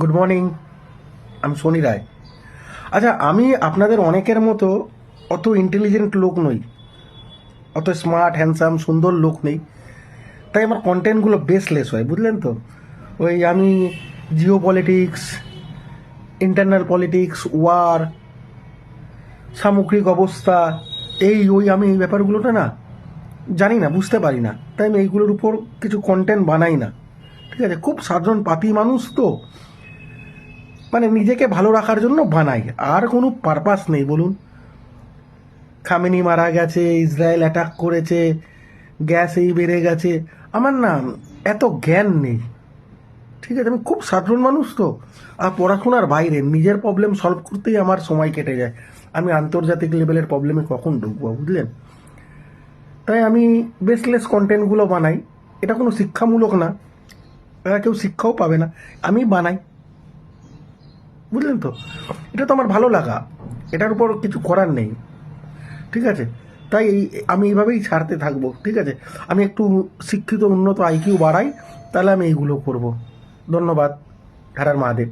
Good morning. আমি শনি রায়। আচ্ছা, আমি আপনাদের অনেকের মতো অত ইন্টেলিজেন্ট লোক নই, অত স্মার্ট হ্যান্ডসাম সুন্দর লোক নেই, তাই আমার কন্টেন্টগুলো বেসলেস হয়, বুঝলেন তো। ওই আমি geopolitics, internal politics, war, সামগ্রিক অবস্থা, আমি এই ব্যাপারগুলোটা না জানি না, বুঝতে পারি না, তাই আমি এইগুলোর উপর কিছু কন্টেন্ট বানাই না। ঠিক আছে, খুব সাধারণ পাতি মানুষ তো, মানে নিজেকে ভালো রাখার জন্য বানাই, আর কোনো পারপাস নেই বলুন। খামেনি মারা গেছে, ইসরায়েল অ্যাটাক করেছে, গ্যাস এই বেড়ে গেছে, আমার না এত জ্ঞান নেই। ঠিক আছে, আমি খুব সাধারণ মানুষ তো, আর পড়াশোনার বাইরে নিজের প্রবলেম সলভ করতেই আমার সময় কেটে যায়। আমি আন্তর্জাতিক লেভেলের প্রবলেমে কখন ঢুকবো, বুঝলেন। তাই আমি বেসলেস কন্টেন্টগুলো বানাই। এটা কোনো শিক্ষামূলক না, এরা কেউ শিক্ষাও পাবে না, আমি বানাই, বুঝলেন তো। এটা তো আমার ভালো লাগা, এটার উপর কিছু করার নেই। ঠিক আছে, তাই আমি এইভাবেই ছাড়তে থাকবো। ঠিক আছে, আমি একটু শিক্ষিত উন্নত আইকিউ বাড়াই, তাহলে আমি এইগুলো করব। ধন্যবাদ। হর হর মহাদেব।